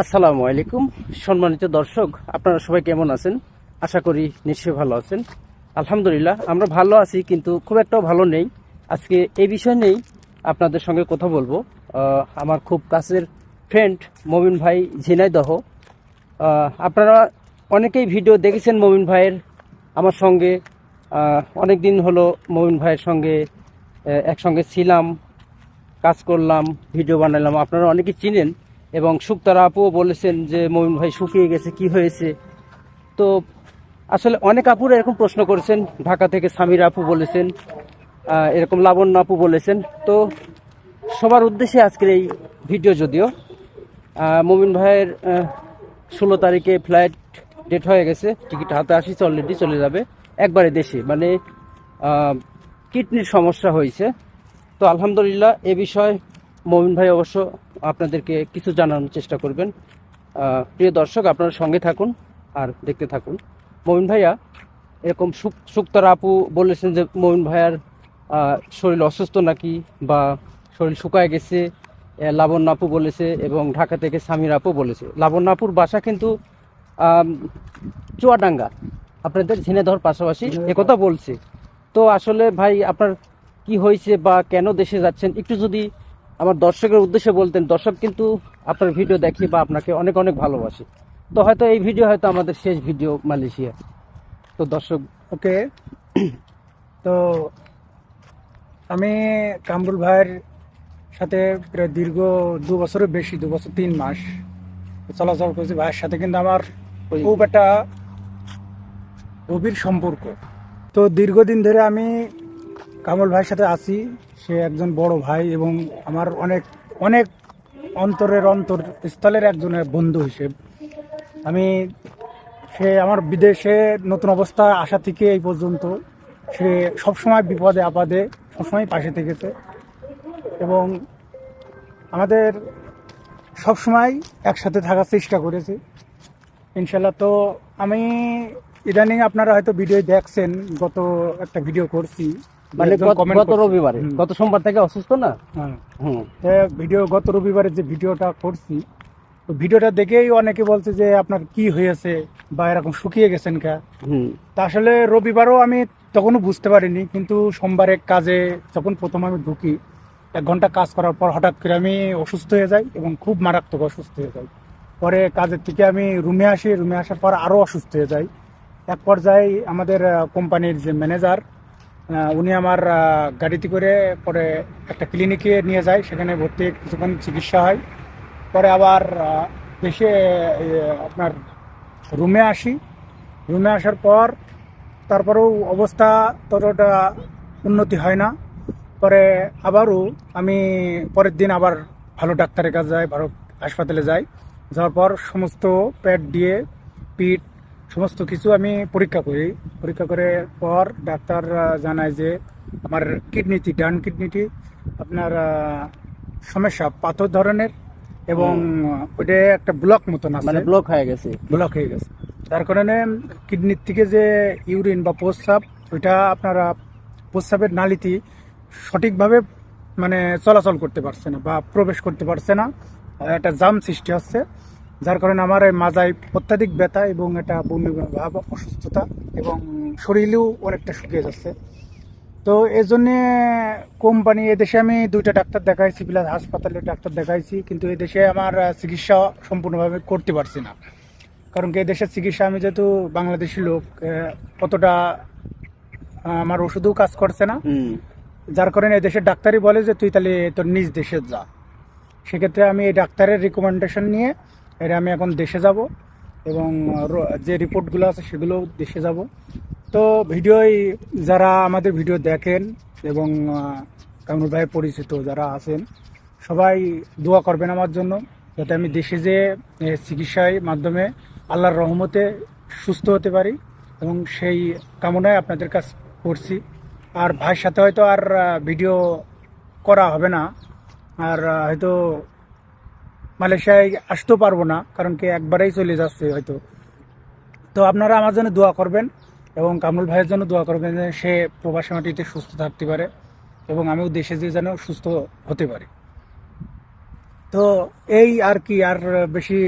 আসসালামু আলাইকুম সম্মানিত দর্শক, আপনারা সবাই কেমন আছেন? আশা করি নিশ্চয়ই ভালো আছেন। আলহামদুলিল্লাহ আমরা ভালো আছি, কিন্তু খুব একটাও ভালো নেই। আজকে এই বিষয় নিয়েই আপনাদের সঙ্গে কথা বলবো। আমার খুব কাছের ফ্রেন্ড মমিন ভাই ঝিনাইদহ। আপনারা অনেকেই ভিডিও দেখেছেন মমিন ভাইয়ের আমার সঙ্গে। অনেক দিন হলো মমিন ভাইয়ের সঙ্গে একসঙ্গে ছিলাম, কাজ করলাম, ভিডিও বানালাম। আপনারা অনেকে চিনেন এবং শুক্তারা আপুও বলেছেন যে মমিন ভাই শুকিয়ে গেছে, কি হয়েছে। তো আসলে অনেক আপুরা এরকম প্রশ্ন করেছেন। ঢাকা থেকে সামির আপু বলেছেন, এরকম লাবণ্য আপু বলেছেন। তো সবার উদ্দেশ্যে আজকের এই ভিডিও। যদিও মমিন ভাইয়ের 16 তারিখে ফ্লাইট ডেট হয়ে গেছে, টিকিট হাতে আসিছে, অলরেডি চলে যাবে একবারে দেশে। মানে কিডনির সমস্যা হয়েছে। তো আলহামদুলিল্লাহ এ বিষয়ে মমিন ভাই অবশ্য আপনাদেরকে কিছু জানানোর চেষ্টা করবেন। প্রিয় দর্শক, আপনারা সঙ্গে থাকুন আর দেখতে থাকুন। মমিন ভাইয়া এরকম শুক্তারা আপু বলেছেন যে মমিন ভাইয়ার শরীর অসুস্থ নাকি, বা শরীর শুকায় গেছে। লাবণ্য আপু বলেছে এবং ঢাকা থেকে সামির আপু বলেছে। লাবণ্য আপুর বাসা কিন্তু চুয়াডাঙ্গা, আপনাদের ঝিনাইদহর পাশাপাশি, একথা বলছে। তো আসলে ভাই আপনার কি হয়েছে বা কেন দেশে যাচ্ছেন, একটু যদি আমার দর্শকের উদ্দেশ্যে বলতেন। দর্শক কিন্তু আপনার ভিডিও দেখি বা আপনাকে অনেক অনেক ভালোবাসে। তো হয়তো এই ভিডিও হয়তো আমাদের শেষ ভিডিও মালয়েশিয়া। তো দর্শক, ওকে। তো আমি কামরুল ভাইয়ের সাথে প্রায় দীর্ঘ 2 বছরের বেশি, 2 বছর 3 মাস চলাচল করছি ভাইয়ের সাথে। কিন্তু আমার খুব একটা গভীর সম্পর্ক। তো দীর্ঘদিন ধরে আমি কামরুল ভাইয়ের সাথে আছি। সে একজন বড় ভাই এবং আমার অনেক অনেক অন্তরস্থলের একজনের বন্ধু হিসেব। আমি সে আমার বিদেশে নতুন অবস্থা আসা থেকে এই পর্যন্ত সে সবসময় বিপদে আপদে সবসময় পাশে থেকেছে এবং আমাদের সবসময় একসাথে থাকার চেষ্টা করেছে ইনশাল্লাহ। তো আমি ইদানিং আপনারা হয়তো ভিডিও দেখছেন, গত একটা ভিডিও করছি, মানে একজন comment গত করছে। রবিবারে, গত সোমবার থেকে অসুস্থ না। হ্যাঁ, হুম। ভিডিও গত রবিবারে যে ভিডিওটা করছি, তো ভিডিওটা দেখেই অনেকে বলছে যে আপনার কি হয়েছে বা এরকম শুকিয়ে গেছেন কা। হুম। তা আসলে রবিবারও আমি তখনও বুঝতে পারিনি, কিন্তু সোমবারে কাজে যখন প্রথম আমি ঢুকি, 1 ঘন্টা কাজ করার পর হঠাৎ করে আমি অসুস্থ হয়ে যাই এবং খুব মারাত্মক অসুস্থ হয়ে যাই। পরে কাজের থেকে আমি রুমে আসি, রুমে আসার পর আরও অসুস্থ হয়ে যাই। এক পর্যায়ে আমাদের কোম্পানির যে ম্যানেজার, উনি আমার গাড়িতে করে পরে একটা ক্লিনিকে নিয়ে যায়, সেখানে ভর্তি কিছুক্ষণ চিকিৎসা হয়। পরে আবার দেশে আপনার রুমে আসি। রুমে আসার পর তারপরেও অবস্থা ততটা উন্নতি হয় না। পরে আবারও আমি পরের দিন আবার ভালো ডাক্তারের কাছে যাই, ভালো হাসপাতালে যাই। যাওয়ার পর সমস্ত পেট দিয়ে পিঠ সমস্ত কিছু আমি পরীক্ষা করি। পরীক্ষা করে পর ডাক্তার জানায় যে আমার কিডনিটি, ডান কিডনিটি আপনার সমস্যা পাথর ধরনের এবং ওইটা একটা ব্লক মতন আছে, মানে ব্লক হয়ে গেছে। ব্লক হয়ে গেছে। যার কারণে কিডনির থেকে যে ইউরিন বা প্রস্রাব, ওইটা আপনারা প্রস্রাবের নালীতে সঠিকভাবে মানে চলাচল করতে পারছে না বা প্রবেশ করতে পারছে না, একটা জাম সৃষ্টি হচ্ছে। যার কারণে আমার এই মাজায় অত্যাধিক ব্যথা এবং এটা বমি ভাব, অসুস্থতা এবং শরীরেও অনেকটা শুকিয়ে যাচ্ছে। তো এই জন্যে কোম্পানি, এদেশে আমি 2টা ডাক্তার দেখাইছি, প্লাস হাসপাতালে ডাক্তার দেখাইছি, কিন্তু এদেশে আমার চিকিৎসা সম্পূর্ণভাবে করতে পারছি না। কারণ কি এদেশের চিকিৎসা, আমি যেহেতু বাংলাদেশি লোক, অতটা আমার ওষুধও কাজ করছে না। হুম। যার কারণে এদেশের ডাক্তারই বলে যে তুই তাহলে তোর নিজ দেশে যা। সেক্ষেত্রে আমি এই ডাক্তারের রিকমেন্ডেশন নিয়ে এটা আমি এখন দেশে যাব এবং যে রিপোর্টগুলো আছে সেগুলো দেশে যাব। তো যারা আমাদের ভিডিও দেখেন এবং কামরুল ভাই পরিচিত যারা আছেন, সবাই দোয়া করবেন আমার জন্য, যাতে আমি দেশে যে চিকিৎসার মাধ্যমে আল্লাহর রহমতে সুস্থ হতে পারি, এবং সেই কামনায় আপনাদের কাছ করছি। আর ভাইয়ের সাথে হয়তো আর ভিডিও করা হবে না, আর হয়তো মালয়েশিয়ায় আসতেও পারবো না, কারণ কি একবারেই চলে যাচ্ছে হয়তো। তো আপনারা আমার জন্য দোয়া করবেন এবং কামরুল ভাইয়ের জন্য দোয়া করবেন যে সে প্রবাসী মাটিতে সুস্থ থাকতে পারে এবং আমিও দেশে যেয়ে যেন সুস্থ হতে পারি। তো এই আর কি, আর বেশি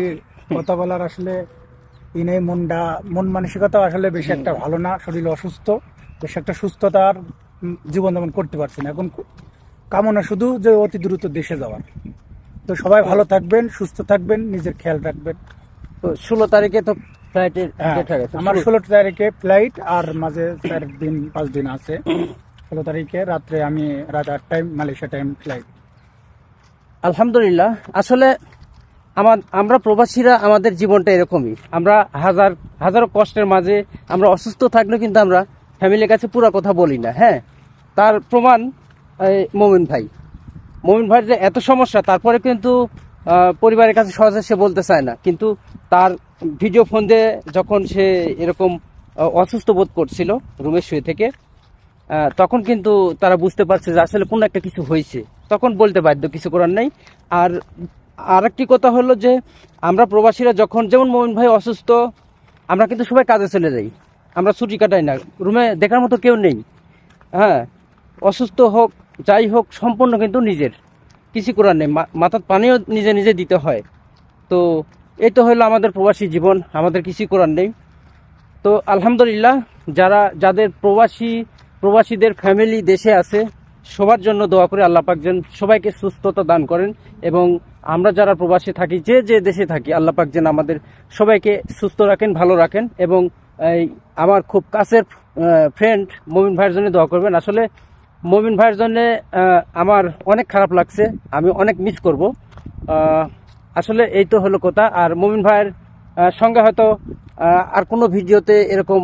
কথা বলার আসলে নেই। মন মানসিকতা আসলে বেশি একটা ভালো না, শরীর অসুস্থ, বেশি একটা সুস্থতার জীবনযাপন করতে পারছি না এখন। কামনা শুধু যে অতি দ্রুত দেশে যাওয়ার। তো সবাই ভালো থাকবেন, সুস্থ থাকবেন, নিজের খেয়াল রাখবেন। তো 16 তারিখে তো ফ্লাইটের হ্যাঁ, ডেট হয়ে গেছে। আমার 16 তারিখে ফ্লাইট, আর মাঝে 4-5 দিন আছে। 16 তারিখে রাত্রে আমি রাত 8টায় মালয়েশিয়া টাইম ফ্লাইট। আলহামদুলিল্লাহ। আসলে আমরা প্রবাসীরা আমাদের জীবনটা এরকমই। আমরা হাজারো কষ্টের মাঝে আমরা অসুস্থ থাকলেও কিন্তু আমরা ফ্যামিলির কাছে পুরো কথা বলি না। হ্যাঁ, তার প্রমাণ মমিন ভাইয়ের যে এত সমস্যা, তারপরে কিন্তু পরিবারের কাছে সহজে সে বলতে চায় না, কিন্তু তার ভিডিও ফোন দিয়ে যখন সে এরকম অসুস্থ বোধ করছিল রুমে শুয়ে থেকে, তখন কিন্তু তারা বুঝতে পারছে যে আসলে কোনো একটা কিছু হয়েছে, তখন বলতে বাধ্য, কিছু করার নাই। আর আরেকটি কথা হলো যে আমরা প্রবাসীরা যখন, যেমন মমিন ভাই অসুস্থ, আমরা কিন্তু সবাই কাজে চলে যাই, আমরা ছুটি কাটাই না, রুমে দেখার মতো কেউ নেই। হ্যাঁ, অসুস্থ হোক যাই হোক সম্পূর্ণ কিন্তু নিজের, কিছু করার নেই, মাথার পানিও নিজে নিজে দিতে হয়। তো এই তো হলো আমাদের প্রবাসী জীবন, আমাদের কিছু করার নেই। তো আলহামদুলিল্লাহ, যাদের প্রবাসীদের ফ্যামিলি দেশে আছে, সবার জন্য দোয়া করে আল্লাহ পাক যেন সবাইকে সুস্থতা দান করেন, এবং আমরা যারা প্রবাসী থাকি, যে দেশে থাকি, আল্লাহ পাক যেন আমাদের সবাইকে সুস্থ রাখেন, ভালো রাখেন। এবং আমার খুব কাছের ফ্রেন্ড মমিন ভাইয়ের জন্য দোয়া করবেন। আসলে মমিন ভাইয়ের জন্য আমার অনেক খারাপ লাগছে, আমি অনেক মিস করব। আসলে এই তো হলো কথা। আর মমিন ভাইয়ের সঙ্গে হয়তো আর কোনো ভিডিওতে এরকম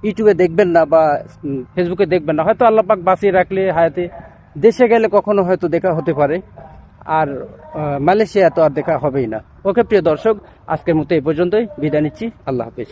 ইউটিউবে দেখবেন না বা ফেসবুকে দেখবেন না, হয়তো আল্লাহ পাক বাঁচিয়ে রাখলে হায়াতে দেশে গেলে কখনো হয়তো দেখা হতে পারে। আর মালয়েশিয়া তো আর দেখা হবেই না। ওকে প্রিয় দর্শক, আজকের মতো এই পর্যন্তই বিদায় নিচ্ছি। আল্লাহ হাফেজ।